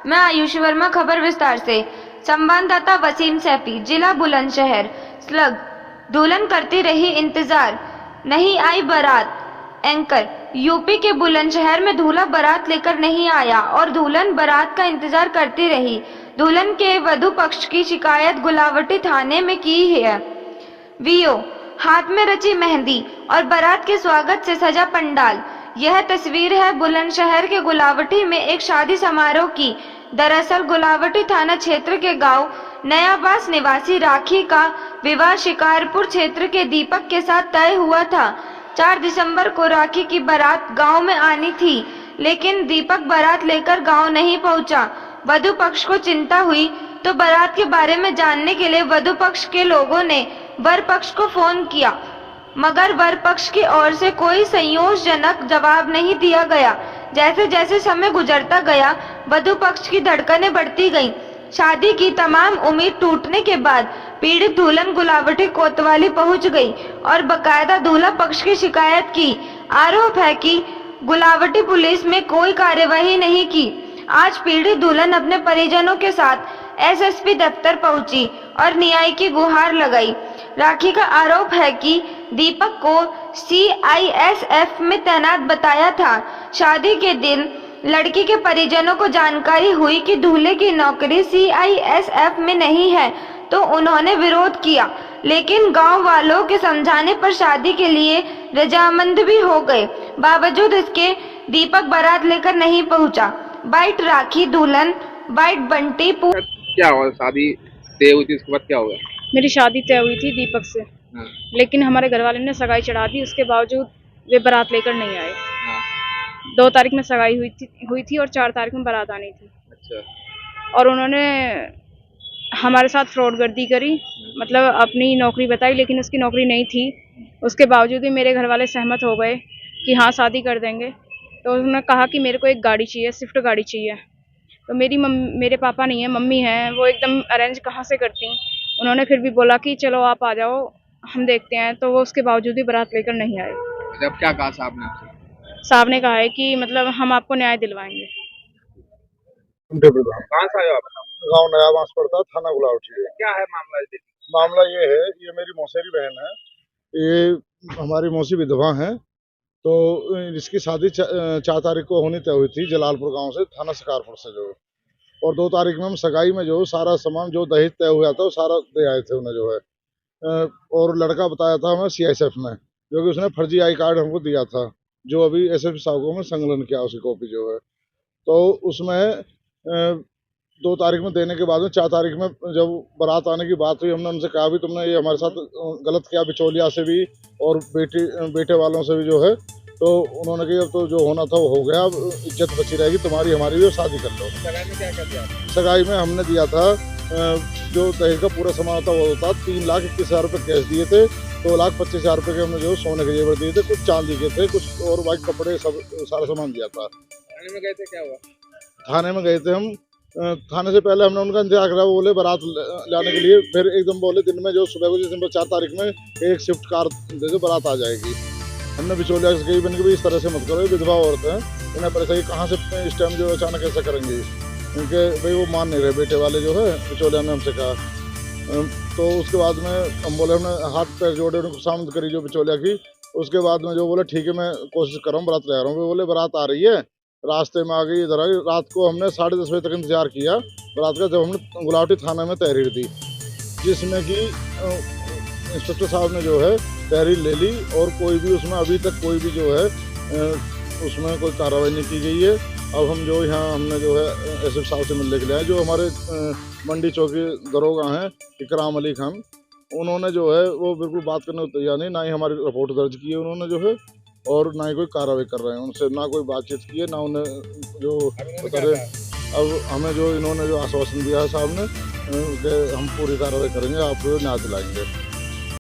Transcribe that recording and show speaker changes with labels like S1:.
S1: मैं आयुषी वर्मा, खबर विस्तार से। संवाददाता वसीम सैफी, जिला बुलंदशहर। स्लग दुल्हन करती रही इंतजार, नहीं आई बारात। एंकर, यूपी के बुलंदशहर में दूल्हा बारात लेकर नहीं आया और दुल्हन बारात का इंतजार करती रही। दुल्हन के वधू पक्ष की शिकायत गुलावटी थाने में की है। वीओ, हाथ में रची मेहंदी और बारात के स्वागत से सजा पंडाल। यह तस्वीर है बुलंदशहर के गुलावटी में एक शादी समारोह की। दरअसल गुलावटी थाना क्षेत्र के गांव नयाबास निवासी राखी का विवाह शिकारपुर क्षेत्र के दीपक के साथ तय हुआ था। 4 दिसंबर को राखी की बारात गांव में आनी थी, लेकिन दीपक बारात लेकर गांव नहीं पहुंचा। वधू पक्ष को चिंता हुई तो बारात के बारे में जानने के लिए वधू पक्ष के लोगों ने वर पक्ष को फोन किया, मगर वर पक्ष की ओर से कोई संतोषजनक जवाब नहीं दिया गया। जैसे जैसे समय गुजरता गया, वधू पक्ष की धड़कनें बढ़ती गईं। शादी की तमाम उम्मीद टूटने के बाद पीड़ित दुल्हन गुलावटी कोतवाली पहुंच गई और बकायदा दूल्हा पक्ष की शिकायत की। आरोप है कि गुलावटी पुलिस में कोई कार्यवाही नहीं की। आज पीड़ित दुल्हन अपने परिजनों के साथ एसएसपी दफ्तर पहुंची और न्याय की गुहार लगाई। राखी का आरोप है कि दीपक को सीआईएसएफ में तैनात बताया था। शादी के दिन लड़की के परिजनों को जानकारी हुई कि दूल्हे की नौकरी सीआईएसएफ में नहीं है, तो उन्होंने विरोध किया, लेकिन गांव वालों के समझाने पर शादी के लिए रजामंद भी हो गए। बावजूद इसके दीपक बारात लेकर नहीं पहुंचा। बाइट राखी दुल्हन, बाइट बंटी।
S2: क्या हुआ? शादी तय हुई थी, उसके बाद क्या हुआ?
S3: मेरी शादी तय हुई थी दीपक से।
S2: हाँ।
S3: लेकिन हमारे घर वाले ने सगाई चढ़ा दी, उसके बावजूद वे बारात लेकर नहीं आए।
S2: हाँ।
S3: 2 तारीख में सगाई हुई थी और 4 तारीख में बारात आनी थी।
S2: अच्छा।
S3: और उन्होंने हमारे साथ फ्रॉडगर्दी करी, मतलब अपनी नौकरी बताई, लेकिन उसकी नौकरी नहीं थी। उसके बावजूद भी मेरे घर वाले सहमत हो गए कि हाँ शादी कर देंगे। तो उन्होंने कहा कि मेरे को एक गाड़ी चाहिए, स्विफ्ट गाड़ी चाहिए। तो मेरे पापा नहीं है, मम्मी है, वो एकदम अरेंज कहाँ से करती। उन्होंने फिर भी बोला कि चलो आप आ जाओ, हम देखते हैं। तो वो उसके बावजूद भी बारात लेकर नहीं आए।
S2: जब क्या कहा साहब ने आपसे?
S3: साहब ने कहा है कि मतलब हम आपको न्याय दिलवाएंगे।
S2: कहाँ से आए हो आप?
S4: गाँव नया बांस पड़ता, थाना गुलावटी है।
S2: क्या है मामला?
S4: मामला ये है, ये मेरी मौसेरी बहन है, ये हमारी मौसी विधवा है। तो इसकी शादी 4 तारीख को होनी तय हुई थी जलालपुर गांव से, थाना शिकारपुर से जो। और 2 तारीख में हम सगाई में जो सारा सामान जो दहेज तय हुआ था वो सारा दे आए थे उन्हें जो है। और लड़का बताया था हमें सीआईएसएफ में, जो कि उसने फर्जी आई कार्ड हमको दिया था, जो अभी एसएसपी साहब को हमें संकलन किया उसकी कॉपी जो है। तो उसमें 2 तारीख में देने के बाद में 4 तारीख में जब बारात आने की बात हुई, हमने उनसे कहा भी तुमने ये हमारे साथ गलत किया, बिचौलिया से भी और बेटे वालों से भी जो है। तो उन्होंने कहा अब तो जो होना था वो हो गया, अब इज्जत बची रहेगी तुम्हारी हमारी भी, शादी कर लो।
S2: सगाई में क्या कर दिया?
S4: सगाई में हमने दिया था जो दहेज का पूरा सामान था वो था 3,21,000 रुपये कैश दिए थे। 2,25,000 रुपये के हमने जो सोने के जेवर दिए थे, कुछ चांदी के थे, कुछ और वाइट कपड़े, सब सारा सामान दिया था।
S2: थाने में गए थे, क्या हुआ?
S4: थाने में गए थे हम। थाने से पहले हमने उनका इंतजार करा, वो बोले बारात लाने के लिए। फिर एकदम बोले दिन में जो सुबह को दिसंबर 4 तारीख में एक स्विफ्ट कार दे दो, बारात आ जाएगी। हमने बिचौलिया से कही बन के भी इस तरह से मत करो, विधवा औरत है, उन्हें परेशानी कहाँ से इस टाइम जो अचानक ऐसा करेंगी, क्योंकि भाई वो मान नहीं रहे बेटे वाले जो है। बिचौलिया ने हमसे कहा। तो उसके बाद में हम बोले, हमने हाथ पैर जोड़े, उनको शामिल करी जो बिचौलिया की। उसके बाद में जो बोले ठीक है मैं कोशिश कर रहा हूँ, बारात ले आ रहा हूँ। वो बोले बारात आ रही है, रास्ते में आ गई इधर आ गई। रात को हमने 10:30 बजे तक इंतजार किया बारात का, जब हमने गुलावटी थाना में तहरीर दी, जिसमें कि इंस्पेक्टर साहब ने जो है तहरीर ले ली। और कोई भी उसमें अभी तक कोई भी जो है उसमें कोई कार्रवाई नहीं की गई है। अब हम जो यहाँ हमने जो है एसएसपी साहब से मिलने के लिए आए, जो हमारे मंडी चौकी दरोगा हैं इकराम अली खान, उन्होंने जो है वो बिल्कुल बात करने को तैयार नहीं, ना ही हमारी रिपोर्ट दर्ज की है उन्होंने जो है, और ना ही कोई कार्रवाई कर रहे हैं। उनसे ना कोई बातचीत की है, ना उन्हें जो बता रहे। अब हमें जो इन्होंने जो आश्वासन दिया है साहब ने कि हम पूरी कार्रवाई करेंगे, आपको न्याय दिलाएंगे।